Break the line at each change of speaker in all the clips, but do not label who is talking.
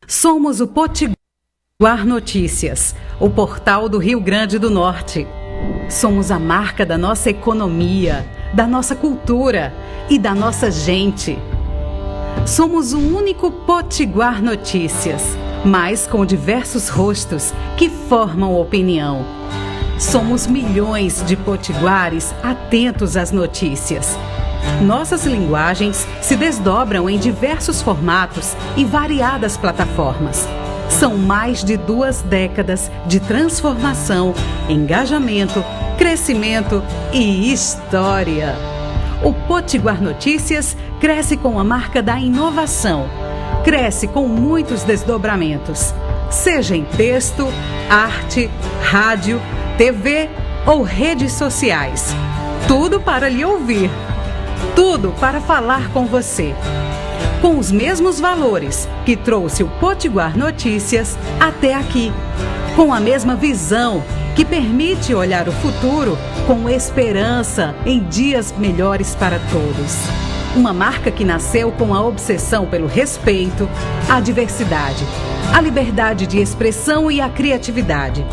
Somos o Potiguar Notícias, o portal do Rio Grande do Norte. Somos a marca da nossa economia, da nossa cultura e da nossa gente. Somos o único Potiguar Notícias, mas com diversos rostos que formam opinião. Somos milhões de potiguares atentos às notícias. Nossas linguagens se desdobram em diversos formatos e variadas plataformas. São mais de 2 décadas de transformação, engajamento, crescimento e história. O Potiguar Notícias cresce com a marca da inovação. Cresce com muitos desdobramentos, seja em texto, arte, rádio, TV ou redes sociais. Tudo para lhe ouvir. Tudo para falar com você. Com os mesmos valores que trouxe o Potiguar Notícias até aqui. Com a mesma visão que permite olhar o futuro com esperança em dias melhores para todos. Uma marca que nasceu com a obsessão pelo respeito, a diversidade, a liberdade de expressão e a criatividade.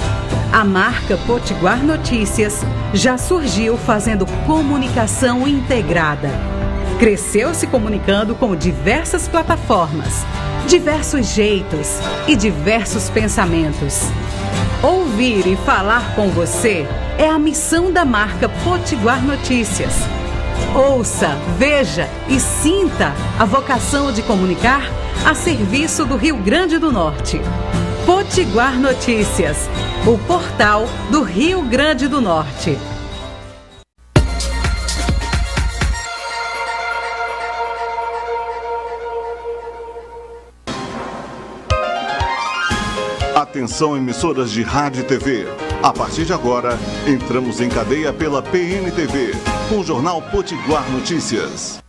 A marca Potiguar Notícias já surgiu fazendo comunicação integrada. Cresceu se comunicando com diversas plataformas, diversos jeitos e diversos pensamentos. Ouvir e falar com você é a missão da marca Potiguar Notícias. Ouça, veja e sinta a vocação de comunicar a serviço do Rio Grande do Norte. Potiguar Notícias, o portal do Rio Grande do Norte.
Atenção, emissoras de rádio e TV. A partir de agora, entramos em cadeia pela PNTV, com o Jornal Potiguar Notícias.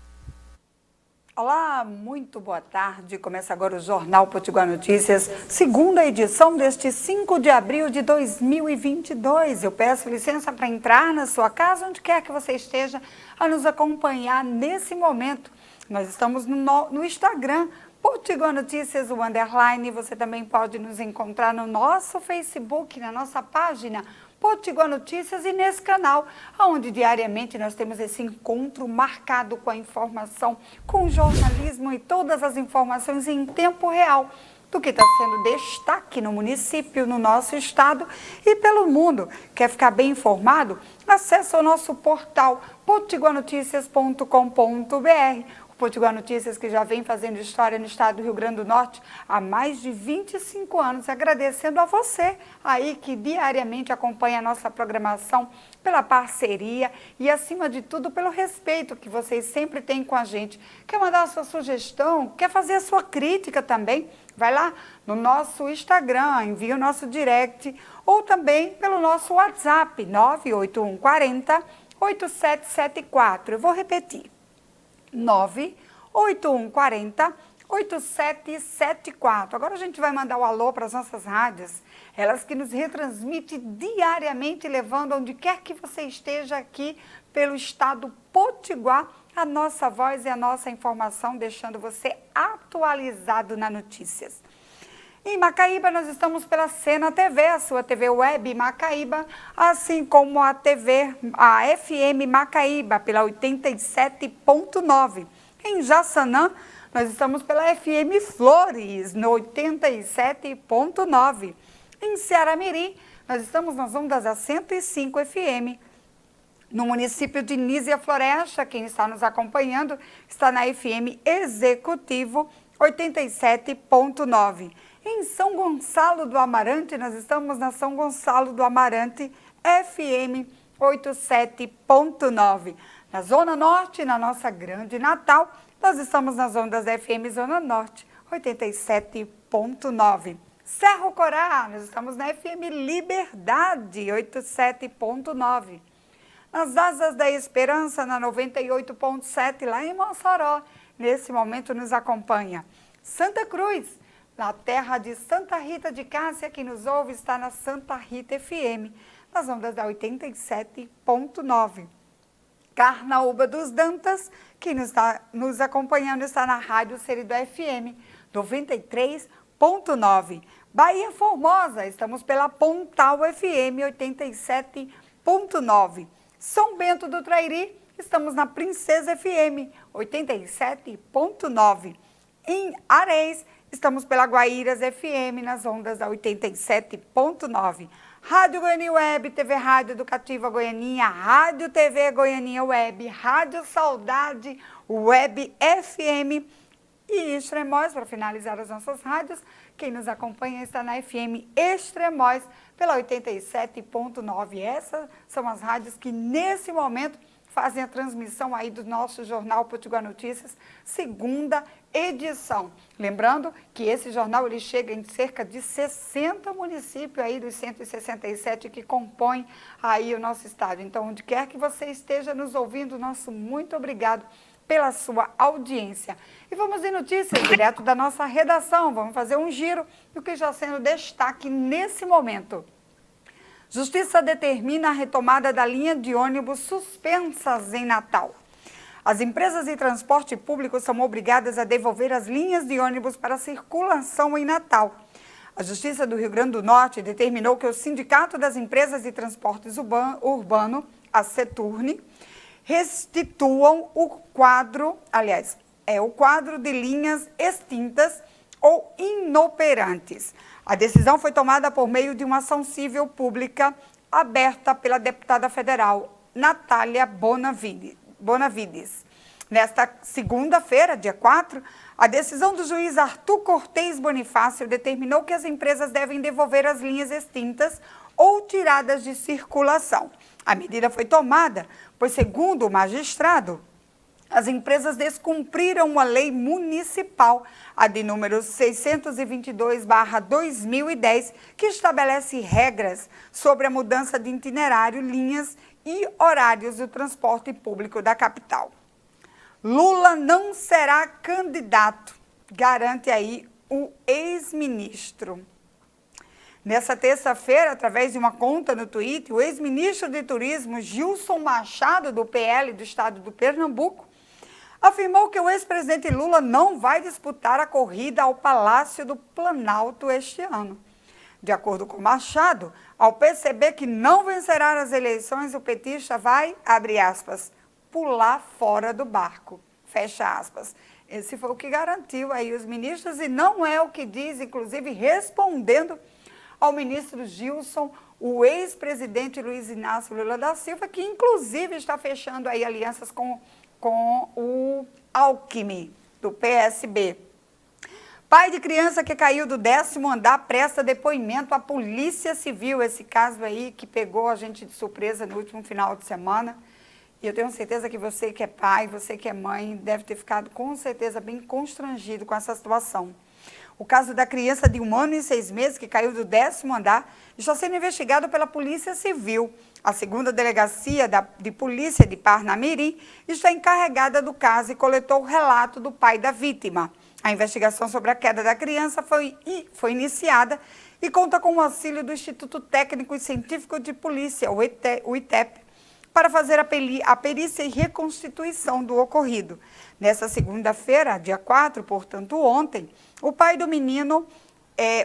Olá, muito boa tarde. Começa agora o Jornal Potiguar Notícias, segunda edição deste 5 de abril de 2022. Eu peço licença para entrar na sua casa, onde quer que você esteja, a nos acompanhar nesse momento. Nós estamos no Instagram, Potiguar Notícias, o _. Você também pode nos encontrar no nosso Facebook, na nossa página Potiguar Notícias e nesse canal, onde diariamente nós temos esse encontro marcado com a informação, com o jornalismo e todas as informações em tempo real do que está sendo destaque no município, no nosso estado e pelo mundo. Quer ficar bem informado? Acesse o nosso portal potiguarnoticias.com.br. Potiguar Notícias, que já vem fazendo história no estado do Rio Grande do Norte há mais de 25 anos, agradecendo a você aí que diariamente acompanha a nossa programação, pela parceria e, acima de tudo, pelo respeito que vocês sempre têm com a gente. Quer mandar a sua sugestão? Quer fazer a sua crítica também? Vai lá no nosso Instagram, envia o nosso direct ou também pelo nosso WhatsApp, 98140 8774. Eu vou repetir. 98140 8774. Agora a gente vai mandar o alô para as nossas rádios, elas que nos retransmitem diariamente, levando onde quer que você esteja aqui pelo estado Potiguar, a nossa voz e a nossa informação, deixando você atualizado nas notícias. Em Macaíba, nós estamos pela Cena TV, a sua TV web Macaíba, assim como a FM Macaíba, pela 87.9. Em Jaçanã, nós estamos pela FM Flores, no 87.9. Em Ceará-Mirim, nós estamos nas ondas da 105 FM. No município de Nísia Floresta, quem está nos acompanhando está na FM Executivo 87.9. Em São Gonçalo do Amarante, nós estamos na São Gonçalo do Amarante, FM 87.9. Na Zona Norte, na nossa Grande Natal, nós estamos nas ondas da FM Zona Norte, 87.9. Cerro Corá, nós estamos na FM Liberdade, 87.9. Nas Asas da Esperança, na 98.7, lá em Mossoró, nesse momento nos acompanha. Santa Cruz, na terra de Santa Rita de Cássia, quem nos ouve está na Santa Rita FM, nas ondas da 87.9. Carnaúba dos Dantas, quem está nos acompanhando está na Rádio Seridó FM, 93.7. 87,9. Bahia Formosa, estamos pela Pontal FM 87,9. São Bento do Trairi, estamos na Princesa FM 87,9. Em Areis, estamos pela Guaíras FM nas ondas da 87,9. Rádio Goiânia Web, TV Rádio Educativa Goianinha, Rádio TV Goianinha Web, Rádio Saudade Web FM e Extremóis, para finalizar as nossas rádios. Quem nos acompanha está na FM Extremóis pela 87,9. Essas são as rádios que nesse momento fazem a transmissão aí do nosso Jornal Potiguar Notícias, segunda edição. Lembrando que esse jornal ele chega em cerca de 60 municípios aí dos 167 que compõem aí o nosso estado. Então, onde quer que você esteja nos ouvindo, nosso muito obrigado pela sua audiência. E vamos de notícias direto da nossa redação. Vamos fazer um giro do que está sendo destaque nesse momento. Justiça determina a retomada da linha de ônibus suspensas em Natal. As empresas de transporte público são obrigadas a devolver as linhas de ônibus para circulação em Natal. A Justiça do Rio Grande do Norte determinou que o Sindicato das Empresas de Transportes Urbano, a Seturne, restituam o quadro de linhas extintas ou inoperantes. A decisão foi tomada por meio de uma ação civil pública aberta pela deputada federal Natália Bonavides. Nesta segunda-feira, dia 4, a decisão do juiz Arthur Cortez Bonifácio determinou que as empresas devem devolver as linhas extintas ou tiradas de circulação. A medida foi tomada, pois, segundo o magistrado, as empresas descumpriram uma lei municipal, a de número 622/2010, que estabelece regras sobre a mudança de itinerário, linhas e horários do transporte público da capital. Lula não será candidato, garante aí o ex-ministro. Nessa terça-feira, através de uma conta no Twitter, o ex-ministro de Turismo, Gilson Machado, do PL do estado do Pernambuco, afirmou que o ex-presidente Lula não vai disputar a corrida ao Palácio do Planalto este ano. De acordo com Machado, ao perceber que não vencerá as eleições, o petista vai, abre aspas, pular fora do barco, fecha aspas. Esse foi o que garantiu aí os ministros e não é o que diz, inclusive, respondendo ao ministro Gilson, o ex-presidente Luiz Inácio Lula da Silva, que inclusive está fechando aí alianças com o Alckmin, do PSB. Pai de criança que caiu do 10º andar presta depoimento à Polícia Civil. Esse caso aí que pegou a gente de surpresa no último final de semana. E eu tenho certeza que você que é pai, você que é mãe, deve ter ficado com certeza bem constrangido com essa situação. O caso da criança de 1 ano e 6 meses que caiu do 10º andar está sendo investigado pela Polícia Civil. A segunda delegacia de polícia de Parnamirim está encarregada do caso e coletou o relato do pai da vítima. A investigação sobre a queda da criança foi iniciada e conta com o auxílio do Instituto Técnico e Científico de Polícia, o ITEP, para fazer a perícia e reconstituição do ocorrido. Nessa segunda-feira, dia 4, portanto ontem, o pai do menino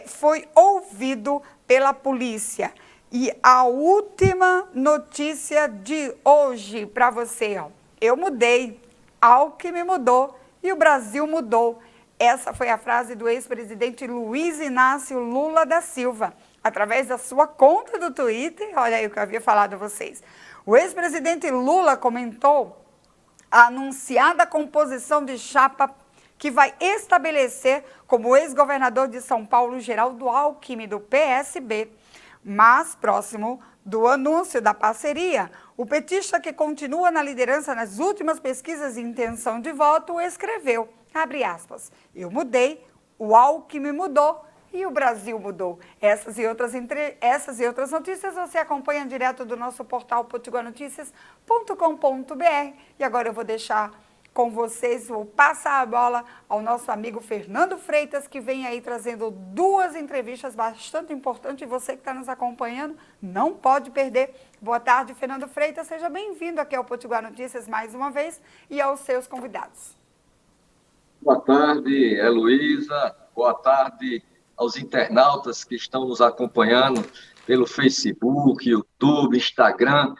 foi ouvido pela polícia. E a última notícia de hoje para você, ó, eu mudei, Alckmin mudou e o Brasil mudou. Essa foi a frase do ex-presidente Luiz Inácio Lula da Silva, através da sua conta do Twitter. Olha aí o que eu havia falado a vocês. O ex-presidente Lula comentou a anunciada composição de chapa que vai estabelecer como ex-governador de São Paulo, Geraldo Alckmin, do PSB. Mas, próximo do anúncio da parceria, o petista que continua na liderança nas últimas pesquisas de intenção de voto escreveu, abre aspas, eu mudei, o Alckmin mudou e o Brasil mudou. Essas e outras notícias você acompanha direto do nosso portal potiguarnoticias.com.br. E agora eu vou deixar com vocês, vou passar a bola ao nosso amigo Fernando Freitas, que vem aí trazendo 2 entrevistas bastante importantes. E você que está nos acompanhando, não pode perder. Boa tarde, Fernando Freitas. Seja bem-vindo aqui ao Potiguar Notícias mais uma vez e aos seus convidados.
Boa tarde, Heloísa. Boa tarde aos internautas que estão nos acompanhando pelo Facebook, YouTube, Instagram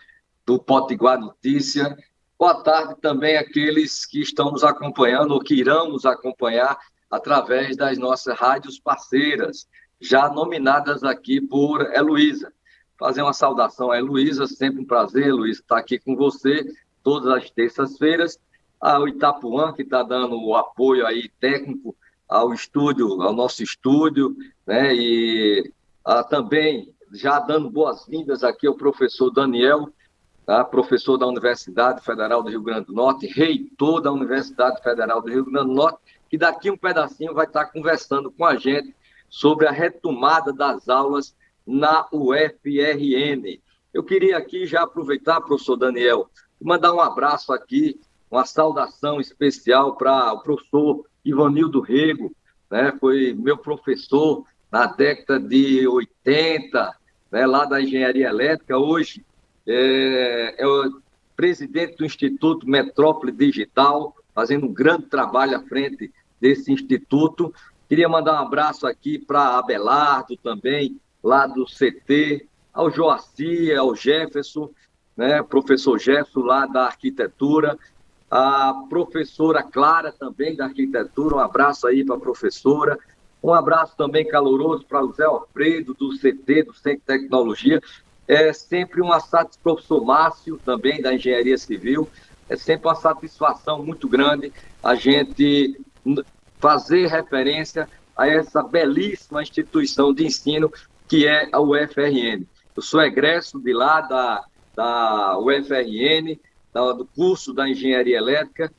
do Potiguar Notícia. Boa tarde também àqueles que estão nos acompanhando ou que irão nos acompanhar através das nossas rádios parceiras, já nominadas aqui por Heloísa. Fazer uma saudação a Heloísa, sempre um prazer, Heloísa, estar aqui com você todas as terças-feiras. Ao Itapuã, que está dando o apoio aí técnico ao estúdio, ao nosso estúdio, né? E também já dando boas-vindas aqui ao professor Daniel, tá? Professor da Universidade Federal do Rio Grande do Norte, reitor da Universidade Federal do Rio Grande do Norte, que daqui um pedacinho vai estar conversando com a gente sobre a retomada das aulas na UFRN. Eu queria aqui já aproveitar, professor Daniel, mandar um abraço aqui, uma saudação especial para o professor Ivanildo Rego, né? Foi meu professor na década de 80, né? Lá da Engenharia Elétrica. Hoje é o presidente do Instituto Metrópole Digital, fazendo um grande trabalho à frente desse instituto. Queria mandar um abraço aqui para Abelardo também, lá do CT, ao Joaci, ao Jefferson, né? Professor Jefferson lá da arquitetura, a professora Clara também da arquitetura, um abraço aí para a professora, um abraço também caloroso para o Zé Alfredo do CT, do Centro de Tecnologia, é sempre uma satisfação, professor Márcio também da Engenharia Civil, é sempre uma satisfação muito grande a gente fazer referência a essa belíssima instituição de ensino que é a UFRN. Eu sou egresso de lá da UFRN, do curso da Engenharia Elétrica,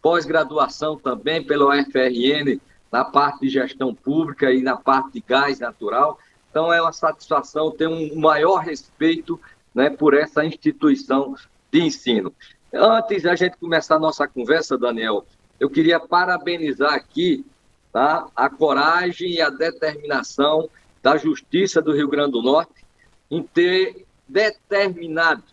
pós-graduação também pela UFRN na parte de gestão pública e na parte de gás natural. Então é uma satisfação ter um maior respeito, né, por essa instituição de ensino. Antes da gente começar a nossa conversa, Daniel, eu queria parabenizar aqui, tá, a coragem e a determinação da Justiça do Rio Grande do Norte em ter determinado,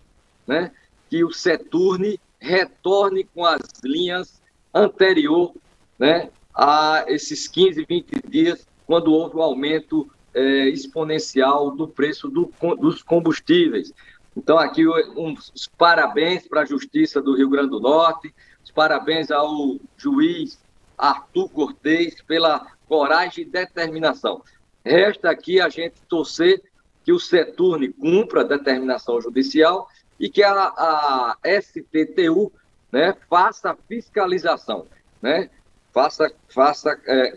né, que o Seturne retorne com as linhas anterior, né, a esses 15, 20 dias, quando houve o aumento exponencial do preço dos combustíveis. Então, aqui, os parabéns para a Justiça do Rio Grande do Norte, os parabéns ao juiz Arthur Cortez pela coragem e determinação. Resta aqui a gente torcer que o Seturne cumpra a determinação judicial e que a STTU, né, faça a fiscalização, né,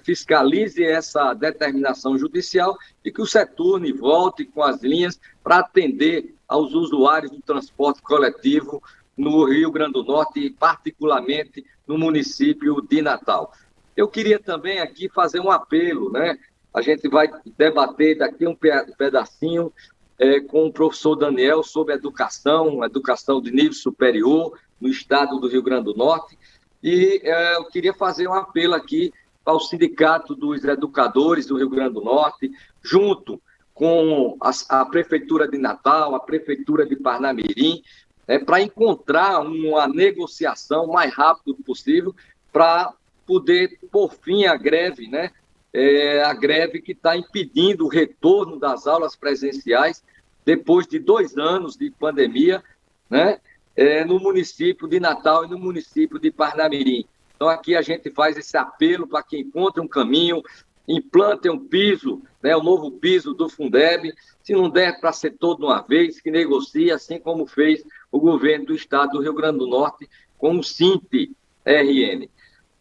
fiscalize essa determinação judicial e que o Seturne volte com as linhas para atender aos usuários do transporte coletivo no Rio Grande do Norte e particularmente no município de Natal. Eu queria também aqui fazer um apelo, né? A gente vai debater daqui um pedacinho com o professor Daniel sobre educação de nível superior no estado do Rio Grande do Norte. E eu queria fazer um apelo aqui ao Sindicato dos Educadores do Rio Grande do Norte, junto com a Prefeitura de Natal, a Prefeitura de Parnamirim, para encontrar uma negociação mais rápido possível para poder pôr fim à greve, né? A greve que está impedindo o retorno das aulas presenciais depois de 2 anos de pandemia, né? No município de Natal e no município de Parnamirim. Então, aqui a gente faz esse apelo para que encontre um caminho, implante um piso, né, o novo piso do Fundeb, se não der para ser todo de uma vez, que negocie, assim como fez o governo do estado do Rio Grande do Norte com o SINT-RN.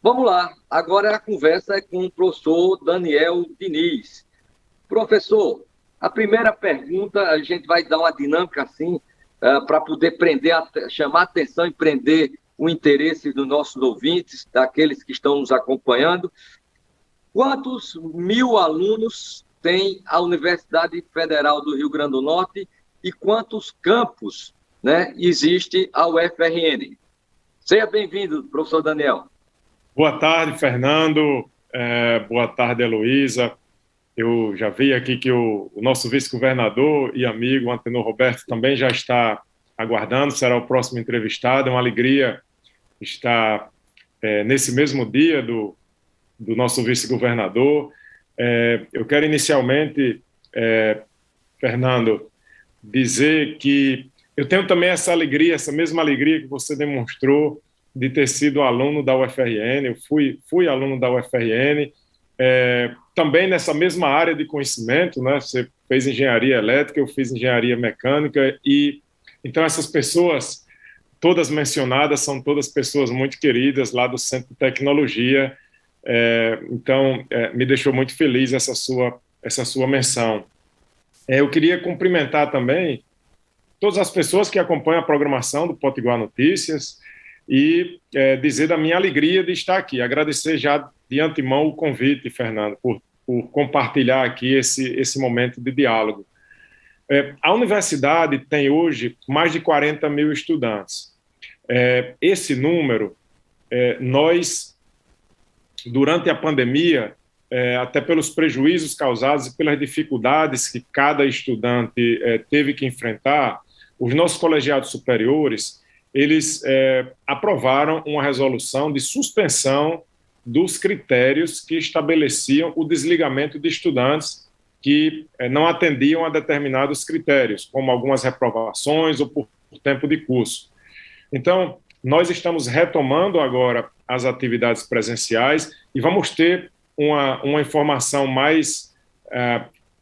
Vamos lá, agora a conversa é com o professor Daniel Diniz. Professor, a primeira pergunta, a gente vai dar uma dinâmica assim, para poder chamar a atenção e prender o interesse dos nossos ouvintes, daqueles que estão nos acompanhando. Quantos 1.000 alunos tem a Universidade Federal do Rio Grande do Norte e quantos campos, né, existe a UFRN? Seja bem-vindo, professor Daniel.
Boa tarde, Fernando. Boa tarde, Heloísa. Eu já vi aqui que o nosso vice-governador e amigo Antenor Roberto também já está aguardando, será o próximo entrevistado. É uma alegria estar nesse mesmo dia do nosso vice-governador. Eu quero inicialmente, Fernando, dizer que eu tenho também essa alegria, essa mesma alegria que você demonstrou de ter sido aluno da UFRN. Eu fui aluno da UFRN, também nessa mesma área de conhecimento, né? Você fez engenharia elétrica, eu fiz engenharia mecânica, e então essas pessoas, todas mencionadas, são todas pessoas muito queridas lá do Centro de Tecnologia. Então, me deixou muito feliz essa sua menção. Eu queria cumprimentar também todas as pessoas que acompanham a programação do Potiguar Notícias e dizer da minha alegria de estar aqui. Agradecer já de antemão o convite, Fernando, por compartilhar aqui esse momento de diálogo. A universidade tem hoje mais de 40 mil estudantes. Esse número, nós, durante a pandemia, até pelos prejuízos causados e pelas dificuldades que cada estudante teve que enfrentar, os nossos colegiados superiores, eles aprovaram uma resolução de suspensão dos critérios que estabeleciam o desligamento de estudantes que não atendiam a determinados critérios, como algumas reprovações ou por tempo de curso. Então, nós estamos retomando agora as atividades presenciais e vamos ter uma informação mais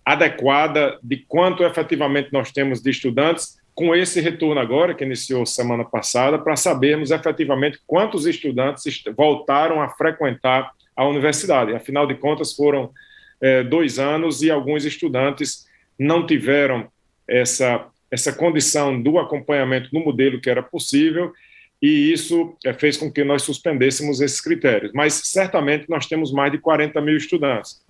adequada de quanto efetivamente nós temos de estudantes com esse retorno agora, que iniciou semana passada, para sabermos efetivamente quantos estudantes voltaram a frequentar a universidade. Afinal de contas, foram 2 anos e alguns estudantes não tiveram essa condição do acompanhamento no modelo que era possível, e isso fez com que nós suspendêssemos esses critérios. Mas, certamente, nós temos mais de 40 mil estudantes.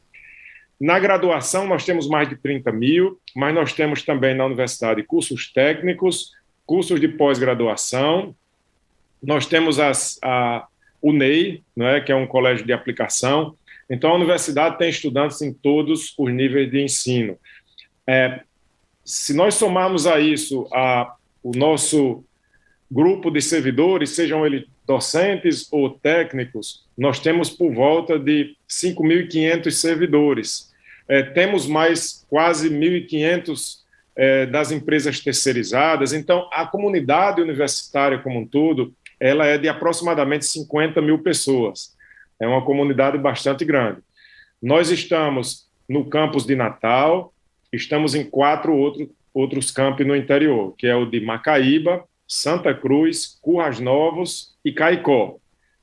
Na graduação, nós temos mais de 30 mil, mas nós temos também na universidade cursos técnicos, cursos de pós-graduação, nós temos o NEI, né, que é um colégio de aplicação. Então, a universidade tem estudantes em todos os níveis de ensino. Se nós somarmos a isso o nosso grupo de servidores, sejam eles docentes ou técnicos, nós temos por volta de 5.500 servidores. Temos mais quase 1.500 das empresas terceirizadas. Então, a comunidade universitária como um todo, ela é de aproximadamente 50 mil pessoas. É uma comunidade bastante grande. Nós estamos no campus de Natal, estamos em 4 outros campos no interior, que é o de Macaíba, Santa Cruz, Currais Novos e Caicó.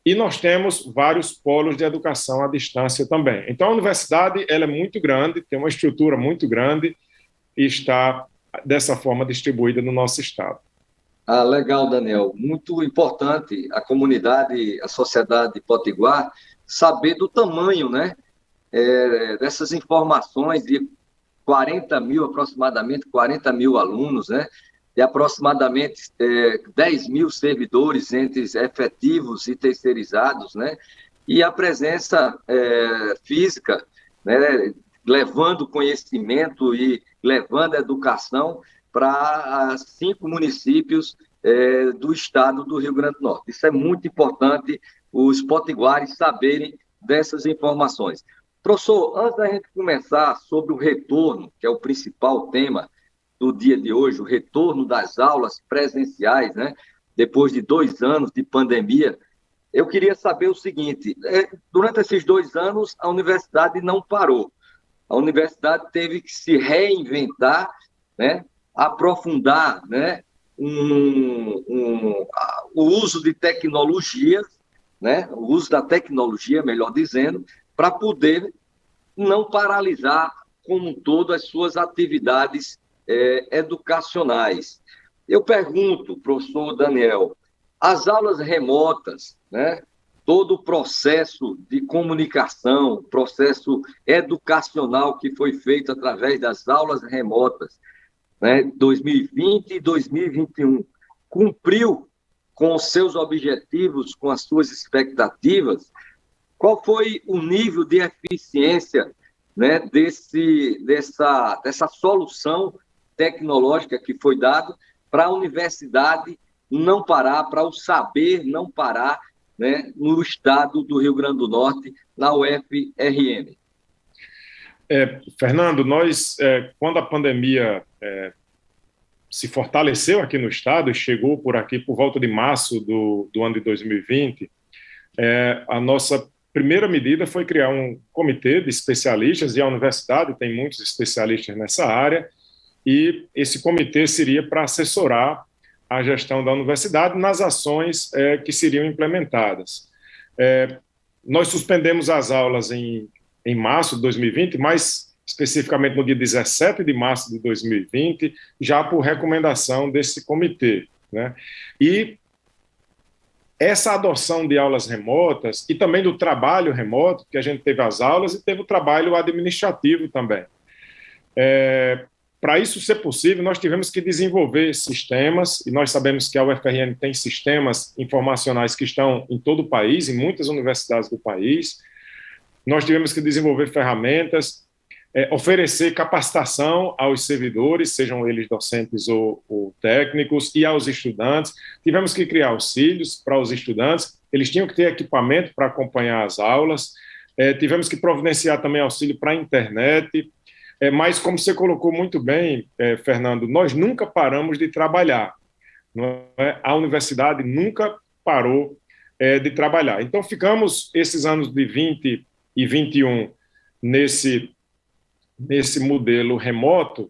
E nós temos vários polos de educação à distância também. Então, a universidade ela é muito grande, tem uma estrutura muito grande e está dessa forma distribuída no nosso estado.
Legal, Daniel. Muito importante a comunidade, a sociedade potiguar, saber do tamanho, né, dessas informações de 40 mil, aproximadamente 40 mil alunos, né, de aproximadamente 10 mil servidores entre efetivos e terceirizados, né, e a presença física, né, levando conhecimento e levando educação para 5 municípios do estado do Rio Grande do Norte. Isso é muito importante, os potiguares saberem dessas informações. Professor, antes da gente começar sobre o retorno, que é o principal tema do dia de hoje, o retorno das aulas presenciais, né, depois de 2 anos de pandemia, eu queria saber o seguinte: durante esses 2 anos, a universidade não parou. A universidade teve que se reinventar, né, aprofundar, né, o uso de tecnologias, né, o uso da tecnologia, melhor dizendo, para poder não paralisar como um todo as suas atividades educacionais. Eu pergunto, professor Daniel, as aulas remotas, né, todo o processo de comunicação, processo educacional que foi feito através das aulas remotas, né, 2020 e 2021, cumpriu com os seus objetivos, com as suas expectativas? Qual foi o nível de eficiência, né, dessa solução tecnológica que foi dado para a universidade não parar, para o saber não parar, né, no estado do Rio Grande do Norte, na UFRN?
Fernando, nós, quando a pandemia se fortaleceu aqui no estado e chegou por aqui por volta de março do ano de 2020, a nossa primeira medida foi criar um comitê de especialistas, e a universidade tem muitos especialistas nessa área, e esse comitê seria para assessorar a gestão da universidade nas ações que seriam implementadas. Nós suspendemos as aulas em março de 2020, mais especificamente no dia 17 de março de 2020, já por recomendação desse comitê, né? E essa adoção de aulas remotas e também do trabalho remoto, que a gente teve as aulas e teve o trabalho administrativo também. Para isso ser possível, nós tivemos que desenvolver sistemas, e nós sabemos que a UFRN tem sistemas informacionais que estão em todo o país, em muitas universidades do país. Nós tivemos que desenvolver ferramentas, oferecer capacitação aos servidores, sejam eles docentes ou técnicos, e aos estudantes. Tivemos que criar auxílios para os estudantes, eles tinham que ter equipamento para acompanhar as aulas. Tivemos que providenciar também auxílio para a internet. Mas, como você colocou muito bem, Fernando, nós nunca paramos de trabalhar. Não é? A universidade nunca parou de trabalhar. Então, ficamos esses anos de 20 e 21 nesse modelo remoto.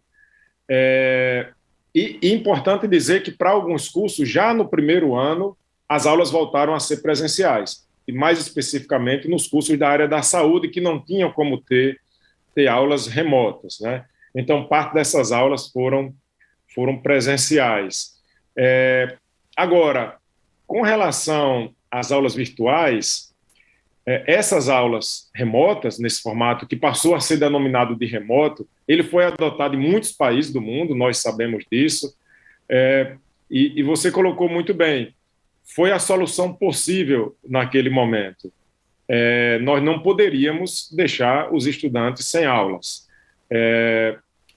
E importante dizer que, para alguns cursos, já no primeiro ano, as aulas voltaram a ser presenciais, e mais especificamente nos cursos da área da saúde, que não tinham como ter aulas remotas, né? Então, parte dessas aulas foram presenciais. Agora, com relação às aulas virtuais, essas aulas remotas, nesse formato que passou a ser denominado de remoto, ele foi adotado em muitos países do mundo, nós sabemos disso, e você colocou muito bem, foi a solução possível naquele momento. Nós não poderíamos deixar os estudantes sem aulas.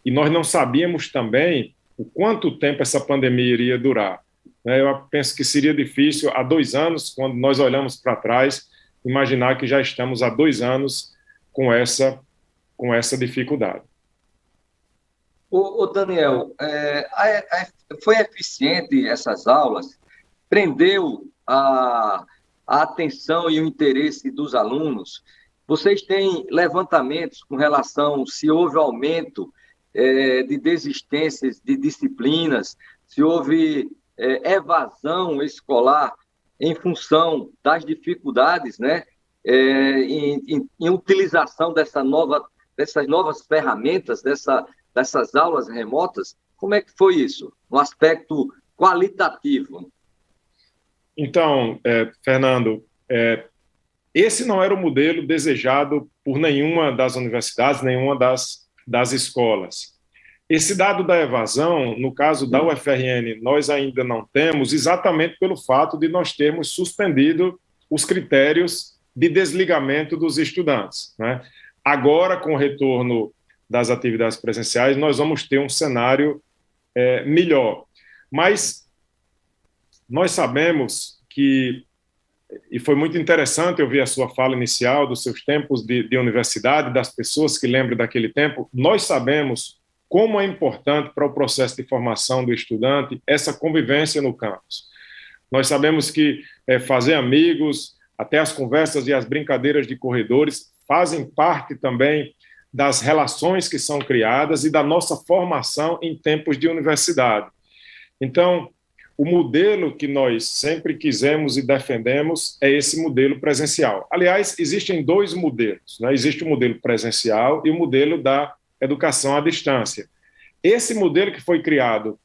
E nós não sabíamos também o quanto tempo essa pandemia iria durar. Eu penso que seria difícil, há 2 anos, quando nós olhamos para trás, imaginar que já estamos há 2 anos com essa dificuldade.
Ô Daniel, foi eficiente essas aulas? Prendeu a atenção e o interesse dos alunos? Vocês têm levantamentos com relação se houve aumento de desistências de disciplinas, se houve evasão escolar em função das dificuldades, né, em utilização dessas novas ferramentas, dessas aulas remotas? Como é que foi isso, no aspecto qualitativo?
Então, Fernando, esse não era o modelo desejado por nenhuma das universidades, nenhuma das escolas. Esse dado da evasão, no caso da UFRN, nós ainda não temos, exatamente pelo fato de nós termos suspendido os critérios de desligamento dos estudantes, né? Agora, com o retorno das atividades presenciais, nós vamos ter um cenário melhor. Mas nós sabemos que, e foi muito interessante ouvir a sua fala inicial dos seus tempos de universidade, das pessoas que lembram daquele tempo, nós sabemos como é importante para o processo de formação do estudante essa convivência no campus. Nós sabemos que fazer amigos, até as conversas e as brincadeiras de corredores, fazem parte também das relações que são criadas e da nossa formação em tempos de universidade. Então, o modelo que nós sempre quisemos e defendemos é esse modelo presencial. Aliás, existem 2 modelos, né? Existe o modelo presencial e o modelo da educação à distância. Esse modelo que foi criado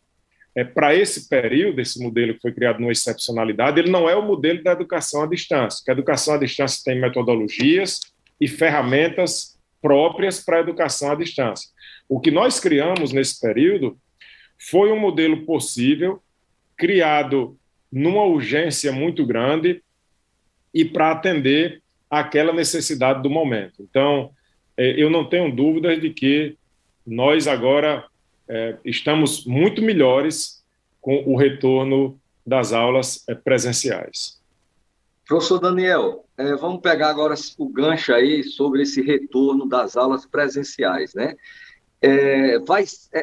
para esse período, esse modelo que foi criado numa excepcionalidade, ele não é o modelo da educação à distância, porque a educação à distância tem metodologias e ferramentas próprias para a educação à distância. O que nós criamos nesse período foi um modelo possível, criado numa urgência muito grande e para atender àquela necessidade do momento. Então, eu não tenho dúvidas de que nós agora estamos muito melhores com o retorno das aulas presenciais.
Professor Daniel, vamos pegar agora o gancho aí sobre esse retorno das aulas presenciais, né?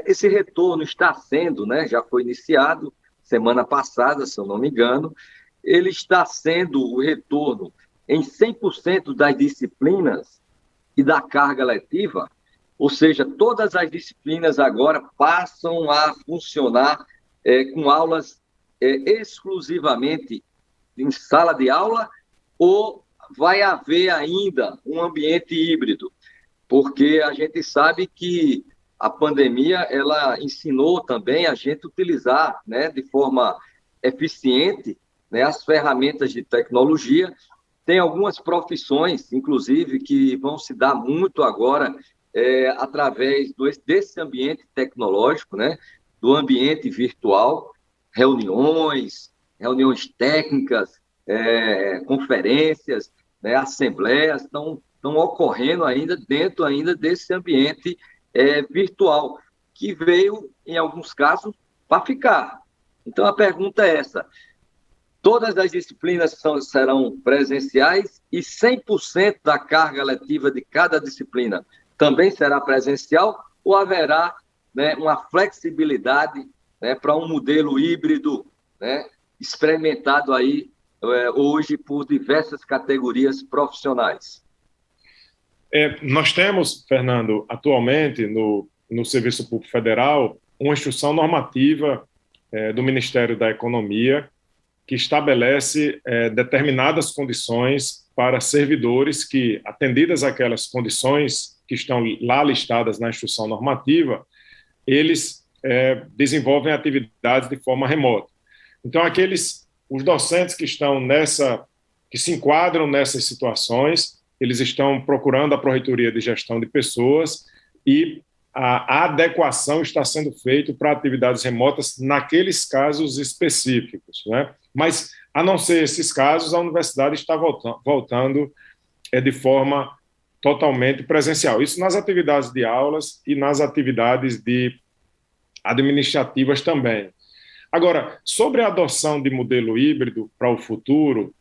Esse retorno está sendo, né, já foi iniciado semana passada, se eu não me engano, ele está sendo o retorno em 100% das disciplinas e da carga letiva, ou seja, todas as disciplinas agora passam a funcionar com aulas exclusivamente em sala de aula, ou vai haver ainda um ambiente híbrido? Porque a gente sabe que a pandemia ela ensinou também a gente utilizar, né, de forma eficiente, né, as ferramentas de tecnologia. Tem algumas profissões, inclusive, que vão se dar muito agora através desse ambiente tecnológico, né, do ambiente virtual, reuniões técnicas, conferências, né, assembleias estão ocorrendo dentro desse ambiente virtual, que veio, em alguns casos, para ficar. Então, a pergunta é essa: todas as disciplinas serão presenciais e 100% da carga letiva de cada disciplina também será presencial, ou haverá, né, uma flexibilidade, né, para um modelo híbrido, né, experimentado aí hoje por diversas categorias profissionais?
Nós temos, Fernando, atualmente no Serviço Público Federal, uma instrução normativa do Ministério da Economia que estabelece determinadas condições para servidores que, atendidas aquelas condições que estão lá listadas na instrução normativa, eles desenvolvem atividades de forma remota. Então, os docentes que se enquadram nessas situações, eles estão procurando a Pró-Reitoria de Gestão de Pessoas e a adequação está sendo feita para atividades remotas naqueles casos específicos, né? Mas, a não ser esses casos, a universidade está voltando de forma totalmente presencial. Isso nas atividades de aulas e nas atividades administrativas também. Agora, sobre a adoção de modelo híbrido para o futuro,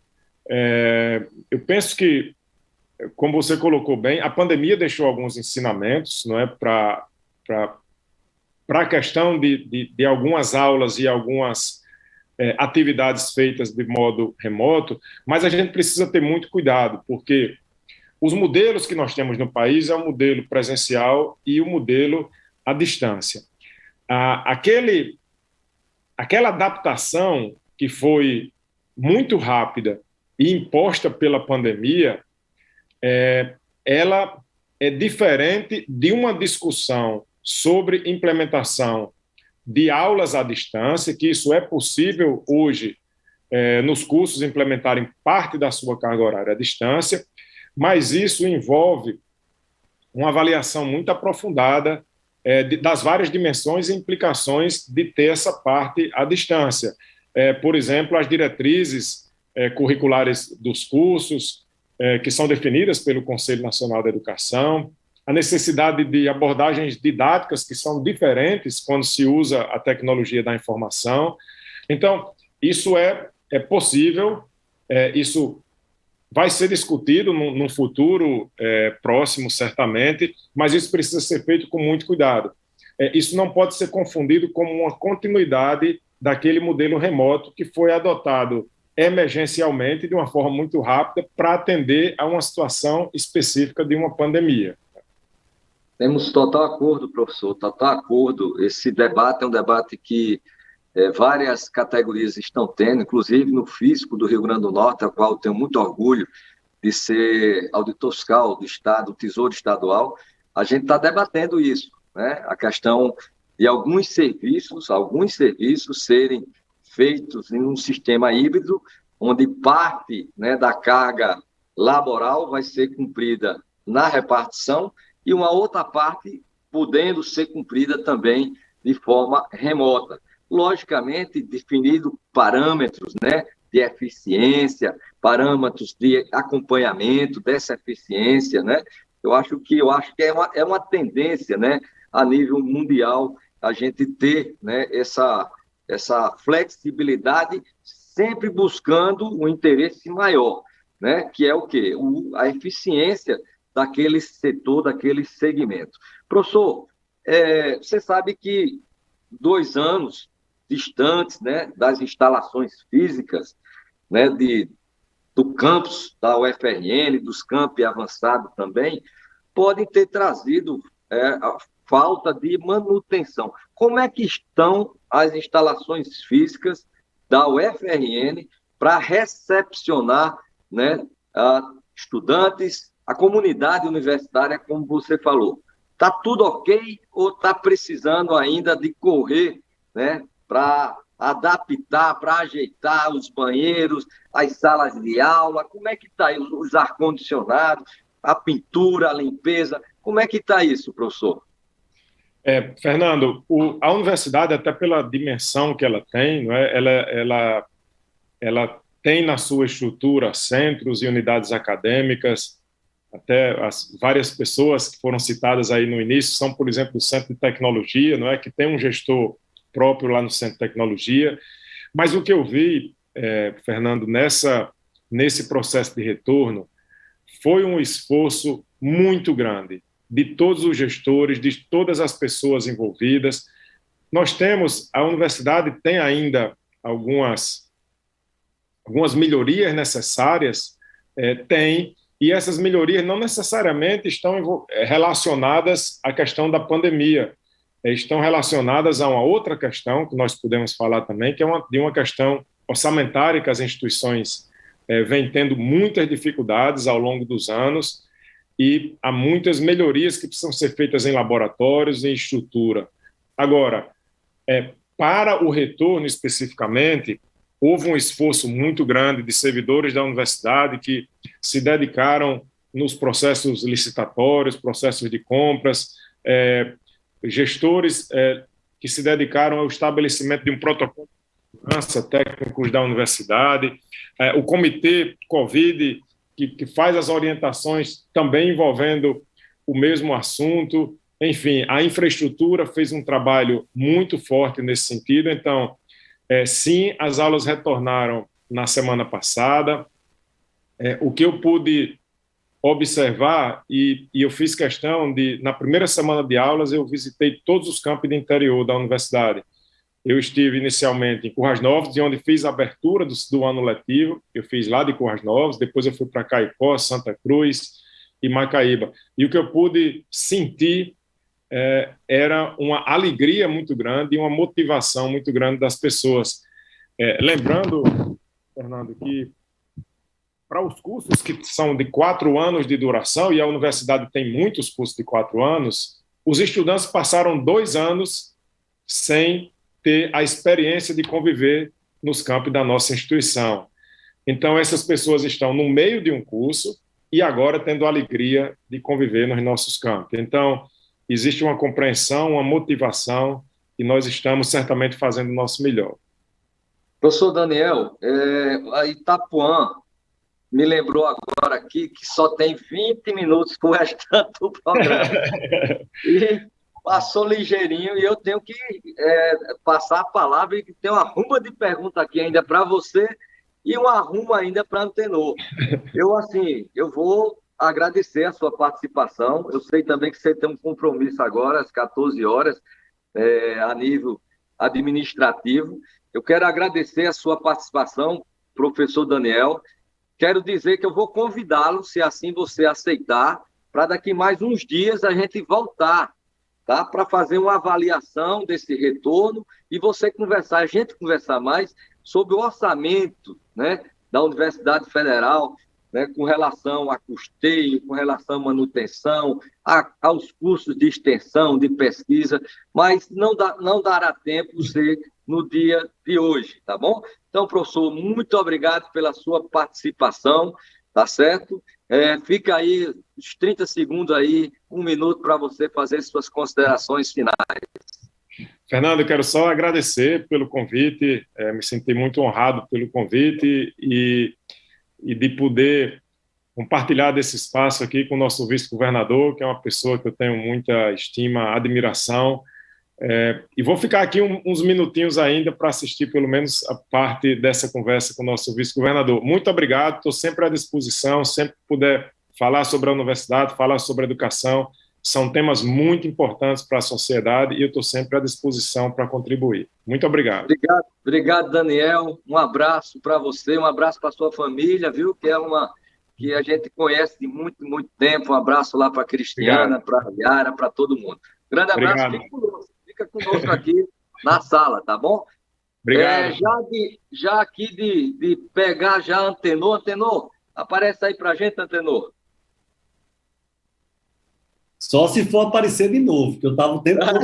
eu penso que, como você colocou bem, a pandemia deixou alguns ensinamentos, não é, para a questão de algumas aulas e algumas atividades feitas de modo remoto, mas a gente precisa ter muito cuidado, porque os modelos que nós temos no país é o modelo presencial e o modelo à distância. Aquela adaptação que foi muito rápida e imposta pela pandemia, ela é diferente de uma discussão sobre implementação de aulas à distância, que isso é possível hoje nos cursos implementarem parte da sua carga horária à distância, mas isso envolve uma avaliação muito aprofundada das várias dimensões e implicações de ter essa parte à distância. Por exemplo, as diretrizes curriculares dos cursos, que são definidas pelo Conselho Nacional da Educação, a necessidade de abordagens didáticas que são diferentes quando se usa a tecnologia da informação. Então, isso é possível, isso vai ser discutido num futuro próximo, certamente, mas isso precisa ser feito com muito cuidado. Isso não pode ser confundido como uma continuidade daquele modelo remoto que foi adotado emergencialmente, de uma forma muito rápida, para atender a uma situação específica de uma pandemia.
Temos total acordo, professor, total acordo. Esse debate é um debate que várias categorias estão tendo, inclusive no Fisco do Rio Grande do Norte, a qual eu tenho muito orgulho de ser auditor fiscal do Estado, do Tesouro Estadual. A gente está debatendo isso, né? A questão de alguns serviços serem feitos em um sistema híbrido, onde parte, né, da carga laboral vai ser cumprida na repartição e uma outra parte podendo ser cumprida também de forma remota. Logicamente, definido parâmetros, né, de eficiência, parâmetros de acompanhamento dessa eficiência, né? Eu acho que é uma tendência, né, a nível mundial, a gente ter, né, essa flexibilidade sempre buscando um interesse maior, né? Que é o quê? A eficiência daquele setor, daquele segmento. Professor, você sabe que 2 anos distantes, né, das instalações físicas, né, do campus da UFRN, dos campi avançados também, podem ter trazido a falta de manutenção. Como é que estão as instalações físicas da UFRN para recepcionar, né, estudantes, a comunidade universitária, como você falou? Está tudo ok ou está precisando ainda de correr, né, para adaptar, para ajeitar os banheiros, as salas de aula? Como é que está aí os ar-condicionados, a pintura, a limpeza? Como é que está isso, professor?
Fernando, a universidade, até pela dimensão que ela tem, não é? Ela tem na sua estrutura centros e unidades acadêmicas. Até as várias pessoas que foram citadas aí no início são, por exemplo, o Centro de Tecnologia, não é, que tem um gestor próprio lá no Centro de Tecnologia. Mas o que eu vi, Fernando, nesse processo de retorno, foi um esforço muito grande de todos os gestores, de todas as pessoas envolvidas. A universidade tem ainda algumas melhorias necessárias, tem. E essas melhorias não necessariamente estão relacionadas à questão da pandemia, estão relacionadas a uma outra questão que nós podemos falar também, que é de uma questão orçamentária, que as instituições vêm tendo muitas dificuldades ao longo dos anos, e há muitas melhorias que precisam ser feitas em laboratórios e em estrutura. Agora, para o retorno especificamente, houve um esforço muito grande de servidores da universidade que se dedicaram nos processos licitatórios, processos de compras, gestores que se dedicaram ao estabelecimento de um protocolo de segurança, técnicos da universidade, o comitê Covid, que faz as orientações também envolvendo o mesmo assunto. Enfim, a infraestrutura fez um trabalho muito forte nesse sentido. Então, sim, as aulas retornaram na semana passada. O que eu pude observar, e eu fiz questão de, na primeira semana de aulas, eu visitei todos os campos do interior da universidade. Eu estive inicialmente em Currais Novos, de onde fiz a abertura do ano letivo. Eu fiz lá de Currais Novos, depois eu fui para Caicó, Santa Cruz e Macaíba. E o que eu pude sentir era uma alegria muito grande e uma motivação muito grande das pessoas. Lembrando, Fernando, que para os cursos que são de 4 anos de duração, e a universidade tem muitos cursos de 4 anos, os estudantes passaram 2 anos sem ter a experiência de conviver nos campos da nossa instituição. Então, essas pessoas estão no meio de um curso e agora tendo a alegria de conviver nos nossos campos. Então, existe uma compreensão, uma motivação, e nós estamos certamente fazendo o nosso melhor.
Professor Daniel, a Itapuã me lembrou agora aqui que só tem 20 minutos para o restante do programa. E passou ligeirinho, e eu tenho que passar a palavra, e tem uma arruma de pergunta aqui ainda para você e uma arruma ainda para Antenor. Eu vou agradecer a sua participação. Eu sei também que você tem um compromisso agora, às 14 horas, a nível administrativo. Eu quero agradecer a sua participação, professor Daniel. Quero dizer que eu vou convidá-lo, se assim você aceitar, para daqui mais uns dias a gente voltar, tá? Para fazer uma avaliação desse retorno e a gente conversar mais sobre o orçamento, né, da Universidade Federal, né, com relação a custeio, com relação à manutenção, aos cursos de extensão, de pesquisa, mas não dará tempo ser no dia de hoje, tá bom? Então, professor, muito obrigado pela sua participação, tá certo? Fica aí uns 30 segundos aí, 1 minuto para você fazer suas considerações finais.
Fernando, eu quero só agradecer pelo convite, me senti muito honrado pelo convite e de poder compartilhar desse espaço aqui com o nosso vice-governador, que é uma pessoa que eu tenho muita estima, admiração. E vou ficar aqui uns minutinhos ainda para assistir pelo menos a parte dessa conversa com o nosso vice-governador. Muito obrigado, estou sempre à disposição, sempre que puder falar sobre a universidade, falar sobre a educação, são temas muito importantes para a sociedade e eu estou sempre à disposição para contribuir. Muito obrigado.
Obrigado, Daniel. Um abraço para você, um abraço para a sua família, viu? Que a gente conhece de muito, muito tempo. Um abraço lá para a Cristiana, para a Yara, para todo mundo. Grande abraço, fica conosco aqui na sala, tá bom?
Obrigado.
Já aqui de pegar já Antenor, aparece aí para a gente, Antenor.
Só se for aparecer de novo, que eu estava o tempo todo.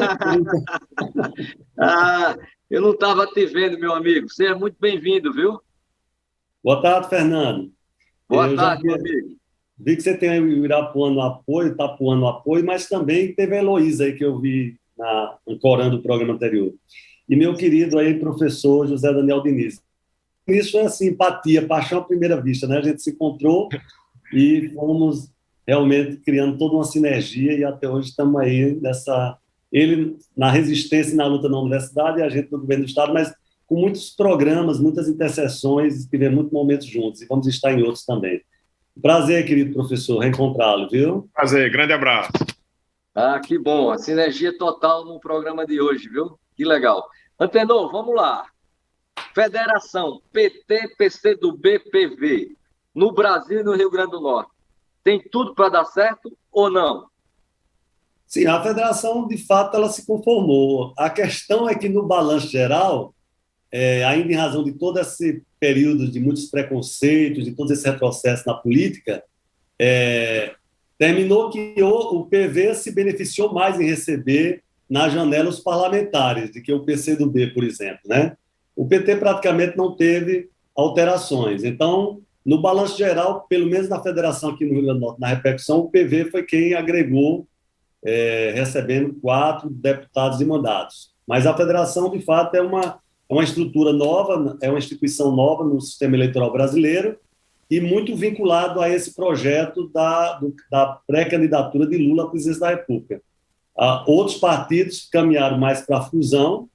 Eu não estava te vendo, meu amigo. Seja muito bem-vindo, viu?
Boa tarde, Fernando.
Boa tarde, meu amigo.
Vi que você tem o Irapuã no apoio, Itapuã no apoio, mas também teve a Heloísa aí, que eu vi ancorando o programa anterior. E meu querido aí, professor José Daniel Diniz. Isso foi assim, empatia, paixão à primeira vista, né? A gente se encontrou e fomos realmente criando toda uma sinergia e até hoje estamos aí ele na resistência e na luta na universidade e a gente no governo do estado, mas com muitos programas, muitas interseções, tivemos muitos momentos juntos e vamos estar em outros também. Prazer, querido professor, reencontrá-lo, viu?
Prazer, grande abraço.
Que bom, a sinergia total no programa de hoje, viu? Que legal. Antenor, vamos lá. Federação PT, PCdoB, PV, no Brasil e no Rio Grande do Norte. Tem tudo para dar certo ou não?
Sim, a federação, de fato, ela se conformou. A questão é que, no balanço geral, ainda em razão de todo esse período de muitos preconceitos, de todo esse retrocesso na política, terminou que o PV se beneficiou mais em receber nas janelas parlamentares do que o PCdoB, por exemplo, né? O PT praticamente não teve alterações. Então, no balanço geral, pelo menos na federação aqui no Rio Grande do Norte, na repercussão, o PV foi quem agregou, recebendo 4 deputados e mandatos. Mas a federação, de fato, é uma estrutura nova, é uma instituição nova no sistema eleitoral brasileiro e muito vinculado a esse projeto da pré-candidatura de Lula à presidência da República. Outros partidos caminharam mais para a fusão,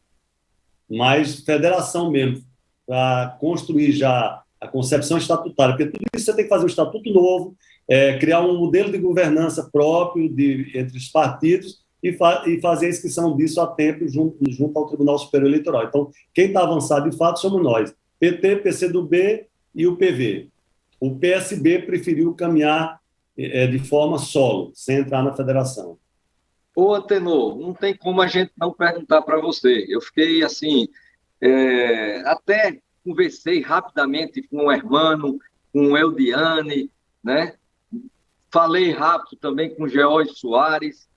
mas federação mesmo, para construir já a concepção estatutária, porque tudo isso você tem que fazer um estatuto novo, criar um modelo de governança próprio entre os partidos e fazer a inscrição disso a tempo junto ao Tribunal Superior Eleitoral. Então, quem está avançado de fato somos nós, PT, PCdoB e o PV. O PSB preferiu caminhar de forma solo, sem entrar na federação.
Ô, Antenor, não tem como a gente não perguntar para você. Eu fiquei assim, até conversei rapidamente com o Hermano, com o Eldiane, né? Falei rápido também com o George Soares,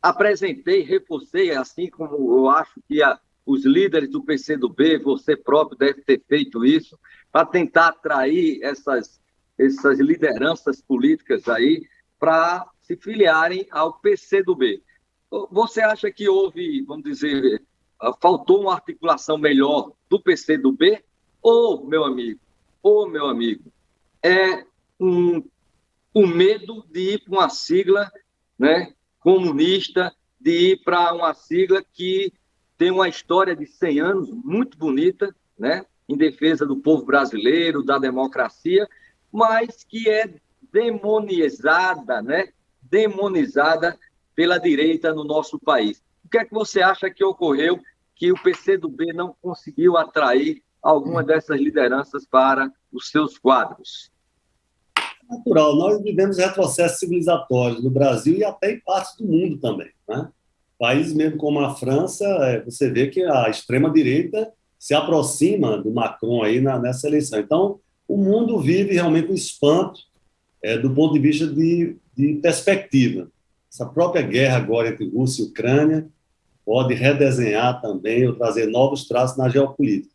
apresentei, reforcei, assim como eu acho que os líderes do PCdoB, você próprio deve ter feito isso, para tentar atrair essas lideranças políticas aí para se filiarem ao PCdoB. Você acha que houve, vamos dizer, faltou uma articulação melhor do PCdoB? Ou, meu amigo, é o medo de ir para uma sigla, né, comunista, de ir para uma sigla que tem uma história de 100 anos muito bonita, né, em defesa do povo brasileiro, da democracia, mas que é demonizada, né, demonizada pela direita no nosso país. O que é que você acha que ocorreu que o PCdoB não conseguiu atrair alguma dessas lideranças para os seus quadros?
Natural, nós vivemos retrocessos civilizatórios no Brasil e até em partes do mundo também, né? Países mesmo como a França, você vê que a extrema-direita se aproxima do Macron aí nessa eleição. Então, o mundo vive realmente um espanto do ponto de vista de perspectiva. Essa própria guerra agora entre Rússia e Ucrânia pode redesenhar também ou trazer novos traços na geopolítica.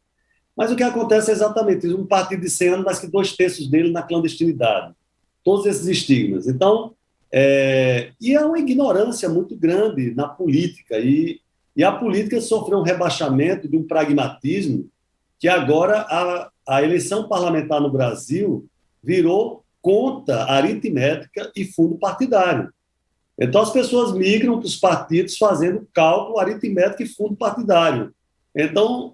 Mas o que acontece é exatamente isso, um partido de 100 anos, mas que 2/3 dele na clandestinidade. Todos esses estigmas. Então, e é uma ignorância muito grande na política, e a política sofreu um rebaixamento de um pragmatismo que agora a eleição parlamentar no Brasil virou conta aritmética e fundo partidário. Então, as pessoas migram para os partidos fazendo cálculo aritmético e fundo partidário. Então,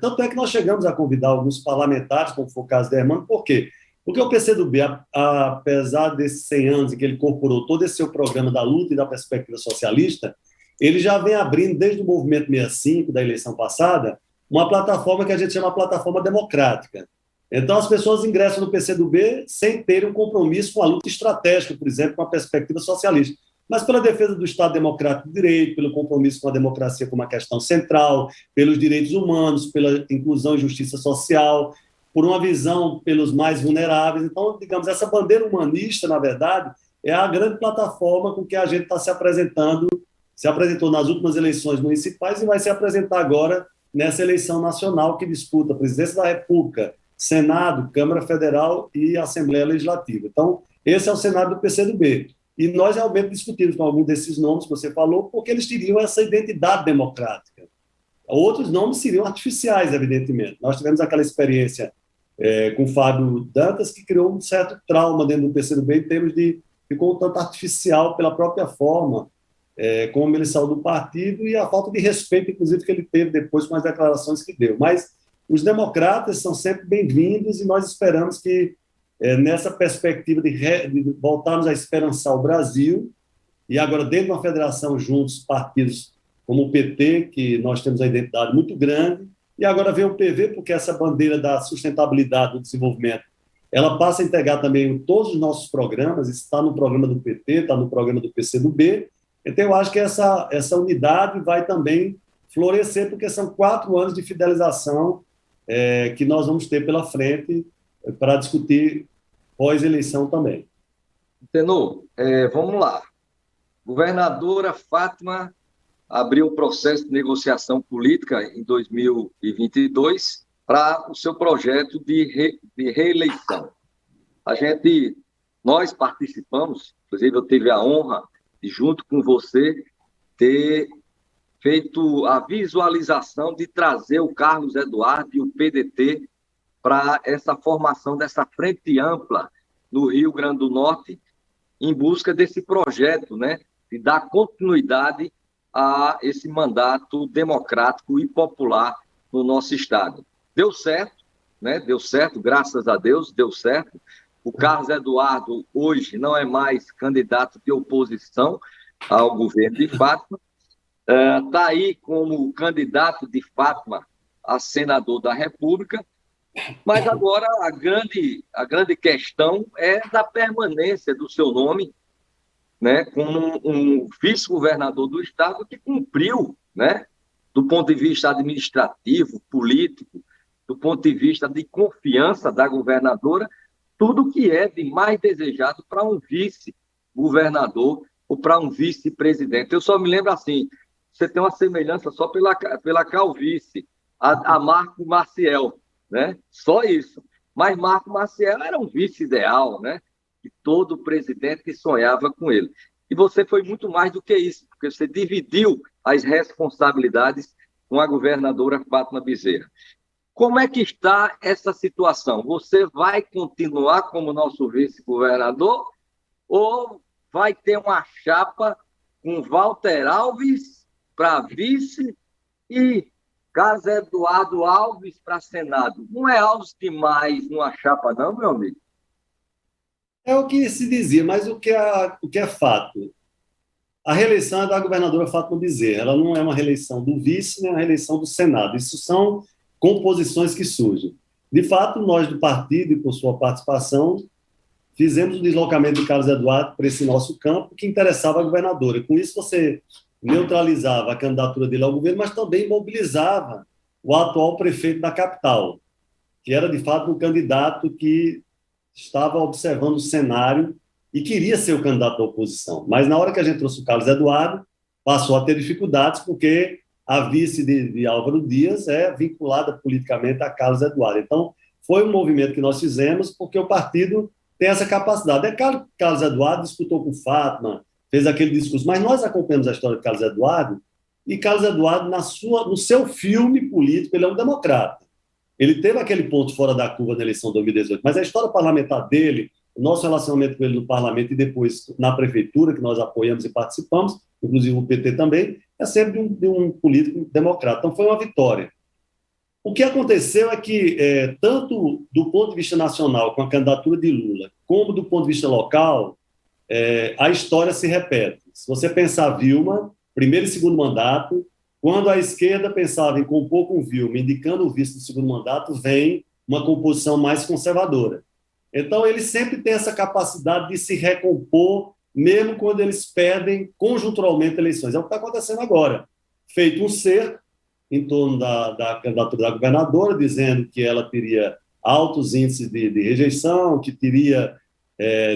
tanto é que nós chegamos a convidar alguns parlamentares, como foi o caso da Hermano, por quê? Porque o PCdoB, apesar desses 100 anos em que ele incorporou todo esse seu programa da luta e da perspectiva socialista, ele já vem abrindo, desde o Movimento 65, da eleição passada, uma plataforma que a gente chama de plataforma democrática. Então, as pessoas ingressam no PCdoB sem terem um compromisso com a luta estratégica, por exemplo, com a perspectiva socialista, mas pela defesa do Estado Democrático de Direito, pelo compromisso com a democracia como uma questão central, pelos direitos humanos, pela inclusão e justiça social, por uma visão pelos mais vulneráveis. Então, digamos, essa bandeira humanista, na verdade, é a grande plataforma com que a gente está se apresentando, se apresentou nas últimas eleições municipais e vai se apresentar agora nessa eleição nacional que disputa a Presidência da República, Senado, Câmara Federal e Assembleia Legislativa. Então, esse é o cenário do PCdoB. E nós realmente discutimos com alguns desses nomes que você falou, porque eles teriam essa identidade democrática. Outros nomes seriam artificiais, evidentemente. Nós tivemos aquela experiência com o Fábio Dantas, que criou um certo trauma dentro do PCdoB em termos de ficou um tanto artificial pela própria forma como ele saiu do partido e a falta de respeito, inclusive, que ele teve depois com as declarações que deu. Mas os democratas são sempre bem-vindos e nós esperamos que, nessa perspectiva de voltarmos a esperançar o Brasil, e agora dentro de uma federação juntos, partidos como o PT, que nós temos a identidade muito grande, e agora vem o PV, porque essa bandeira da sustentabilidade do desenvolvimento, ela passa a integrar também todos os nossos programas, isso está no programa do PT, está no programa do PCdoB, então eu acho que essa unidade vai também florescer, porque são 4 anos de fidelização que nós vamos ter pela frente para discutir pós-eleição também.
Tenor, vamos lá. Governadora Fátima abriu o processo de negociação política em 2022 para o seu projeto de reeleição. Nós participamos, inclusive eu tive a honra de, junto com você, ter feito a visualização de trazer o Carlos Eduardo e o PDT para essa formação dessa frente ampla no Rio Grande do Norte, em busca desse projeto, né, de dar continuidade a esse mandato democrático e popular no nosso estado. Deu certo, né? Deu certo, graças a Deus, deu certo. O Carlos Eduardo hoje não é mais candidato de oposição ao governo de Fátima, está aí como candidato de Fátima a senador da República, mas agora a grande questão é da permanência do seu nome, né, como um vice-governador do estado que cumpriu, né, do ponto de vista administrativo, político, do ponto de vista de confiança da governadora, tudo o que é de mais desejado para um vice-governador ou para um vice-presidente. Eu só me lembro assim, você tem uma semelhança só pela calvície, a Marco Maciel, né? Só isso. Mas Marco Maciel era um vice ideal, né? De todo presidente que sonhava com ele. E você foi muito mais do que isso, porque você dividiu as responsabilidades com a governadora Fátima Bezerra. Como é que está essa situação? Você vai continuar como nosso vice-governador ou vai ter uma chapa com Walter Alves para vice e Carlos Eduardo Alves para Senado? Não é Alves demais numa chapa não, meu amigo?
É o que se dizia, mas o que é fato? A reeleição é da governadora Fátima Bezerra. Ela não é uma reeleição do vice, nem uma reeleição do Senado. Isso são composições que surgem. De fato, nós do partido, e por sua participação, fizemos o deslocamento de Carlos Eduardo para esse nosso campo, que interessava a governadora. Com isso, você neutralizava a candidatura dele ao governo, mas também mobilizava o atual prefeito da capital, que era, de fato, um candidato que estava observando o cenário e queria ser o candidato da oposição. Mas, na hora que a gente trouxe o Carlos Eduardo, passou a ter dificuldades, porque a vice de Álvaro Dias é vinculada politicamente a Carlos Eduardo. Então, foi um movimento que nós fizemos, porque o partido tem essa capacidade. É claro que Carlos Eduardo disputou com Fátima, fez aquele discurso, mas nós acompanhamos a história de Carlos Eduardo, e Carlos Eduardo, no seu filme político, ele é um democrata. Ele teve aquele ponto fora da curva na eleição de 2018, mas a história parlamentar dele, o nosso relacionamento com ele no parlamento e depois na prefeitura, que nós apoiamos e participamos, inclusive o PT também, é sempre de um político democrata. Então, foi uma vitória. O que aconteceu é que, tanto do ponto de vista nacional, com a candidatura de Lula, como do ponto de vista local, a história se repete. Se você pensar Vilma, primeiro e segundo mandato, quando a esquerda pensava em compor com Vilma, indicando o vice do segundo mandato, vem uma composição mais conservadora. Então, eles sempre têm essa capacidade de se recompor, mesmo quando eles perdem conjunturalmente eleições. É o que está acontecendo agora. Feito um cerco em torno da candidatura da governadora, dizendo que ela teria altos índices de rejeição, que teria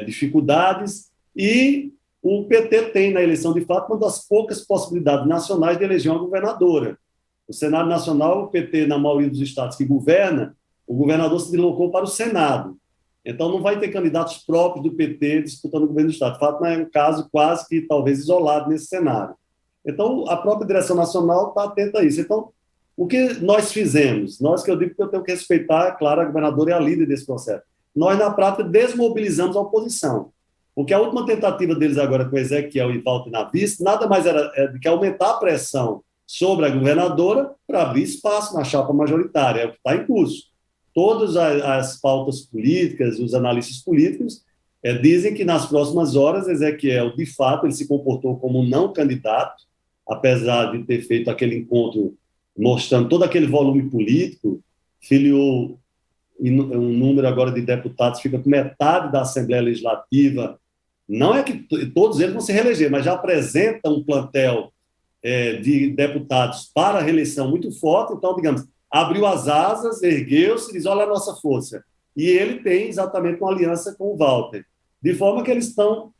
dificuldades, e o PT tem, na eleição de fato, uma das poucas possibilidades nacionais de eleger uma governadora. O Senado Nacional, o PT, na maioria dos estados que governa, o governador se deslocou para o Senado. Então, não vai ter candidatos próprios do PT disputando o governo do estado. De fato, é um caso quase que talvez isolado nesse cenário. Então, a própria direção nacional está atenta a isso. Então, o que nós fizemos? Nós, que eu digo que eu tenho que respeitar, claro, a governadora é a líder desse processo. Nós, na prática, desmobilizamos a oposição. Porque a última tentativa deles agora com Ezequiel e Walter na vice, nada mais era do que aumentar a pressão sobre a governadora para abrir espaço na chapa majoritária. É o que está em curso. Todas as pautas políticas, os analistas políticos, dizem que nas próximas horas, Ezequiel, de fato, ele se comportou como um não candidato, apesar de ter feito aquele encontro mostrando todo aquele volume político, filiou um número agora de deputados, fica com metade da Assembleia Legislativa. Não é que todos eles vão se reeleger, mas já apresenta um plantel de deputados para a reeleição muito forte. Então, digamos, abriu as asas, ergueu-se e diz, olha a nossa força. E ele tem exatamente uma aliança com o Walter. De forma que eles estão,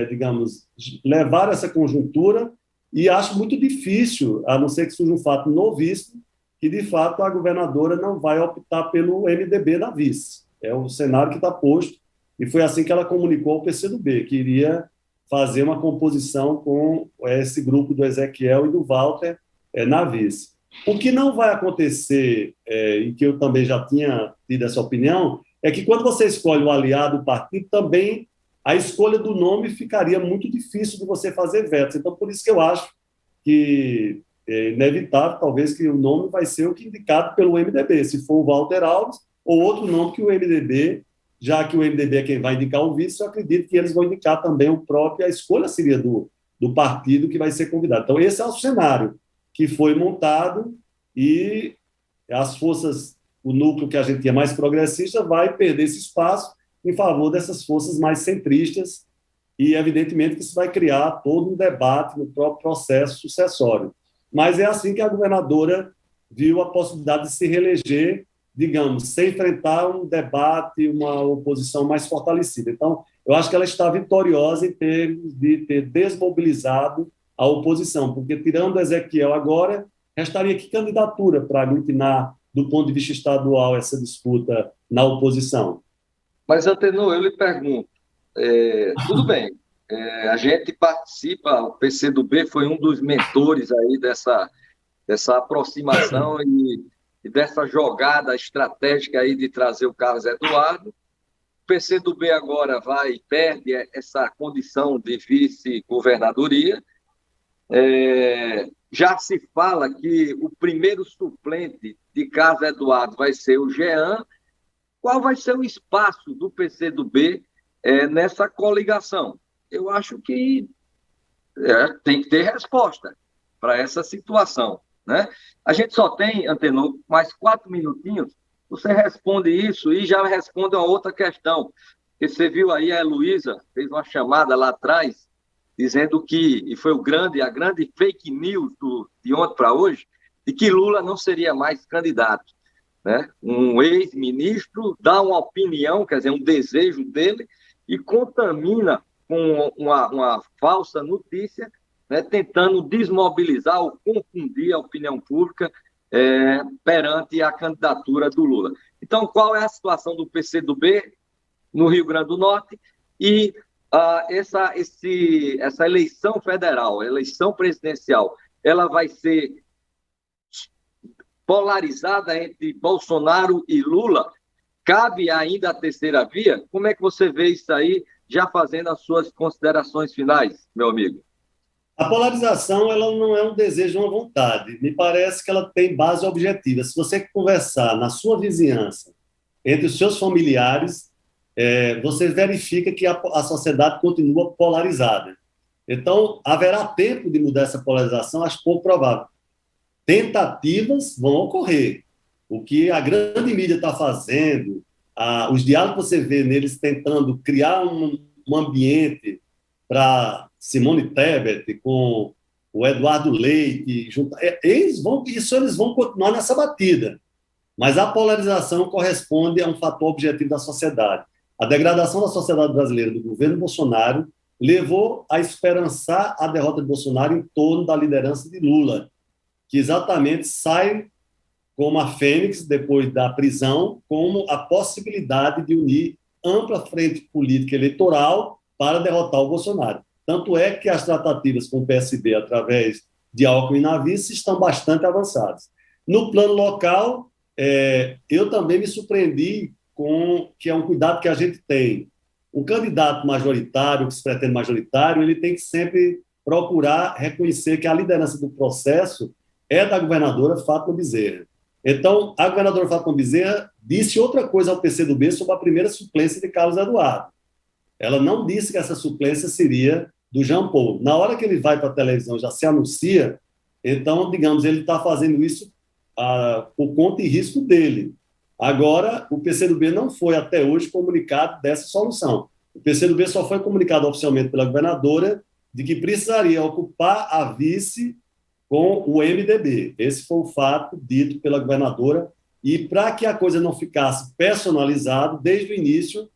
digamos, levar essa conjuntura. E acho muito difícil, a não ser que surja um fato novíssimo, que, de fato, a governadora não vai optar pelo MDB na vice. É o cenário que está posto, e foi assim que ela comunicou ao PCdoB, que iria fazer uma composição com esse grupo do Ezequiel e do Walter na vice. O que não vai acontecer, e que eu também já tinha tido essa opinião, é que quando você escolhe o aliado do partido, também a escolha do nome ficaria muito difícil de você fazer vetos. Então, por isso que eu acho que é inevitável, talvez, que o nome vai ser o que indicado pelo MDB, se for o Walter Alves, ou outro nome que o MDB, já que o MDB é quem vai indicar o vice, eu acredito que eles vão indicar também o próprio, a escolha seria do partido que vai ser convidado. Então, esse é o cenário que foi montado e as forças, o núcleo que a gente tinha mais progressista vai perder esse espaço em favor dessas forças mais centristas e, evidentemente, que isso vai criar todo um debate no próprio processo sucessório. Mas é assim que a governadora viu a possibilidade de se reeleger, digamos, sem enfrentar um debate, uma oposição mais fortalecida. Então, eu acho que ela está vitoriosa em termos de ter desmobilizado a oposição, porque, tirando Ezequiel agora, restaria que candidatura para aglutinar, do ponto de vista estadual, essa disputa na oposição?
Mas, Antenor, eu lhe pergunto, tudo bem, a gente participa, o PCdoB foi um dos mentores aí dessa aproximação e dessa jogada estratégica aí de trazer o Carlos Eduardo. O PCdoB agora perde essa condição de vice-governadoria. Já se fala que o primeiro suplente de Carlos Eduardo vai ser o Jean. Qual vai ser o espaço do PCdoB nessa coligação? Eu acho que tem que ter resposta para essa situação, né? A gente só tem, Antenor, mais 4 minutinhos. Você responde isso e já responde uma outra questão. Porque você viu aí, a Heloísa fez uma chamada lá atrás, dizendo que, e foi a grande fake news de ontem para hoje, de que Lula não seria mais candidato, né? Um ex-ministro dá uma opinião, quer dizer, um desejo dele, e contamina com uma falsa notícia, né, tentando desmobilizar ou confundir a opinião pública perante a candidatura do Lula. Então, qual é a situação do PCdoB no Rio Grande do Norte? E essa eleição federal, a eleição presidencial, ela vai ser polarizada entre Bolsonaro e Lula, Cabe ainda a terceira via? Como é que você vê isso aí, já fazendo as suas considerações finais, meu amigo?
A polarização, ela não é um desejo, uma vontade. Me parece que ela tem base objetiva. Se você conversar na sua vizinhança, entre os seus familiares, você verifica que a sociedade continua polarizada. Então, haverá tempo de mudar essa polarização? Acho pouco provável. Tentativas vão ocorrer. O que a grande mídia está fazendo, os diálogos que você vê neles tentando criar um ambiente para Simone Tebet com o Eduardo Leite, eles vão continuar nessa batida. Mas a polarização corresponde a um fator objetivo da sociedade. A degradação da sociedade brasileira do governo Bolsonaro levou a esperançar a derrota de Bolsonaro em torno da liderança de Lula, que exatamente sai como a fênix, depois da prisão, como a possibilidade de unir ampla frente política eleitoral para derrotar o Bolsonaro. Tanto é que as tratativas com o PSB, através de Alckmin na vice, estão bastante avançadas. No plano local, eu também me surpreendi com que é um cuidado que a gente tem. Um candidato majoritário, que se pretende majoritário, ele tem que sempre procurar reconhecer que a liderança do processo é da governadora Fátima Bezerra. Então, a governadora Fátima Bezerra disse outra coisa ao PCdoB sobre a primeira suplência de Carlos Eduardo. Ela não disse que essa suplência seria do Jean Paul. Na hora que ele vai para a televisão, já se anuncia, então, digamos, ele está fazendo isso por conta e risco dele. Agora, o PCdoB não foi até hoje comunicado dessa solução. O PCdoB só foi comunicado oficialmente pela governadora de que precisaria ocupar a vice com o MDB. Esse foi o fato dito pela governadora. E para que a coisa não ficasse personalizada, desde o início,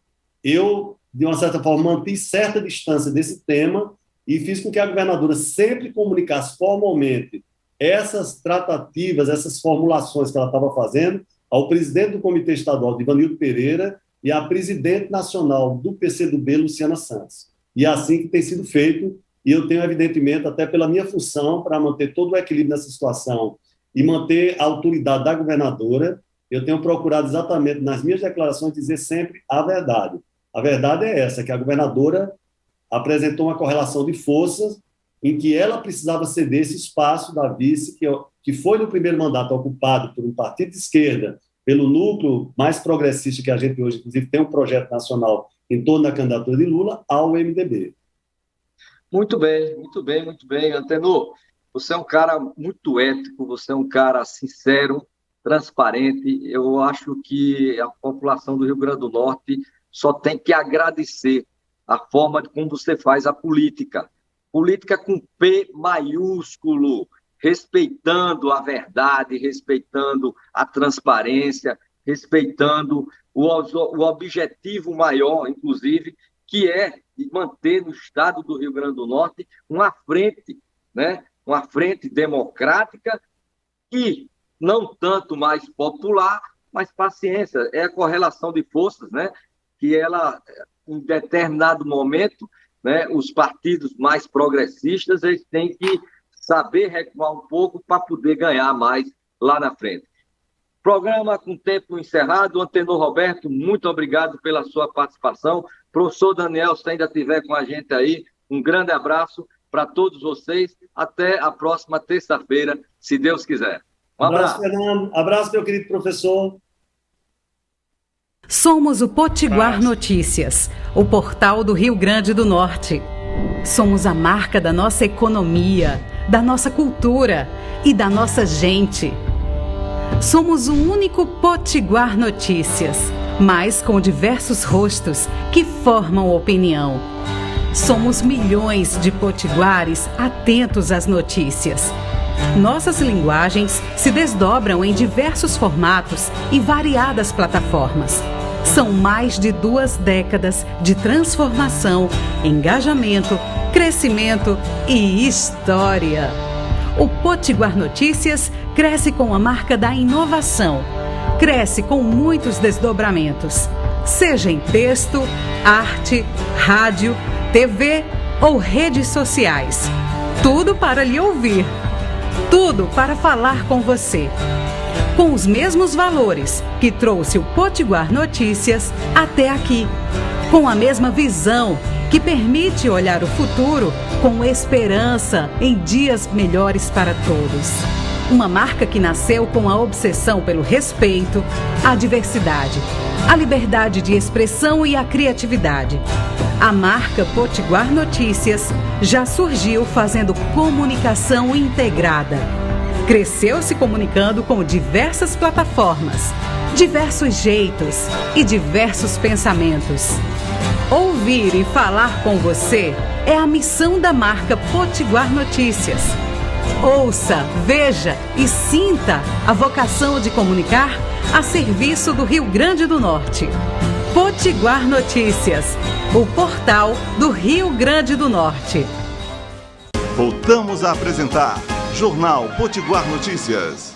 eu, de uma certa forma, mantive certa distância desse tema e fiz com que a governadora sempre comunicasse formalmente essas tratativas, essas formulações que ela estava fazendo ao presidente do Comitê Estadual, Ivanildo Pereira, e à presidente nacional do PCdoB, Luciana Santos. E é assim que tem sido feito, e eu tenho, evidentemente, até pela minha função, para manter todo o equilíbrio nessa situação e manter a autoridade da governadora, eu tenho procurado exatamente, nas minhas declarações, dizer sempre a verdade. A verdade é essa, que a governadora apresentou uma correlação de forças em que ela precisava ceder esse espaço da vice, que foi no primeiro mandato ocupado por um partido de esquerda, pelo núcleo mais progressista que a gente hoje, inclusive, tem um projeto nacional em torno da candidatura de Lula, ao MDB.
Muito bem, muito bem, muito bem. Antenor, você é um cara muito ético, você é um cara sincero, transparente. Eu acho que a população do Rio Grande do Norte só tem que agradecer a forma como você faz a política. Política com P maiúsculo, respeitando a verdade, respeitando a transparência, respeitando o objetivo maior, inclusive, que é de manter no estado do Rio Grande do Norte uma frente, né? Uma frente democrática e não tanto mais popular, mas paciência, é a correlação de forças, né? Que ela, em determinado momento, né, os partidos mais progressistas, eles têm que saber recuar um pouco para poder ganhar mais lá na frente. Programa com tempo encerrado. Antenor Roberto, muito obrigado pela sua participação. Professor Daniel, se ainda estiver com a gente aí, um grande abraço para todos vocês. Até a próxima terça-feira, se Deus quiser. Um abraço.
Fernando. Abraço, meu querido professor.
Somos o Potiguar Notícias, o portal do Rio Grande do Norte. Somos a marca da nossa economia, da nossa cultura e da nossa gente. Somos o único Potiguar Notícias, mas com diversos rostos que formam opinião. Somos milhões de potiguares atentos às notícias. Nossas linguagens se desdobram em diversos formatos e variadas plataformas. São mais de 2 décadas de transformação, engajamento, crescimento e história. O Potiguar Notícias cresce com a marca da inovação. Cresce com muitos desdobramentos, seja em texto, arte, rádio, TV ou redes sociais. Tudo para lhe ouvir. Tudo para falar com você. com os mesmos valores que trouxe o Potiguar Notícias até aqui, com a mesma visão que permite olhar o futuro com esperança em dias melhores para todos. Uma marca que nasceu com a obsessão pelo respeito, a diversidade, a liberdade de expressão e a criatividade. A marca Potiguar Notícias já surgiu fazendo comunicação integrada. Cresceu se comunicando com diversas plataformas, diversos jeitos e diversos pensamentos. Ouvir e falar com você é a missão da marca Potiguar Notícias. Ouça, veja e sinta a vocação de comunicar a serviço do Rio Grande do Norte. Potiguar Notícias, o portal do Rio Grande do Norte.
Voltamos a apresentar Jornal Potiguar Notícias.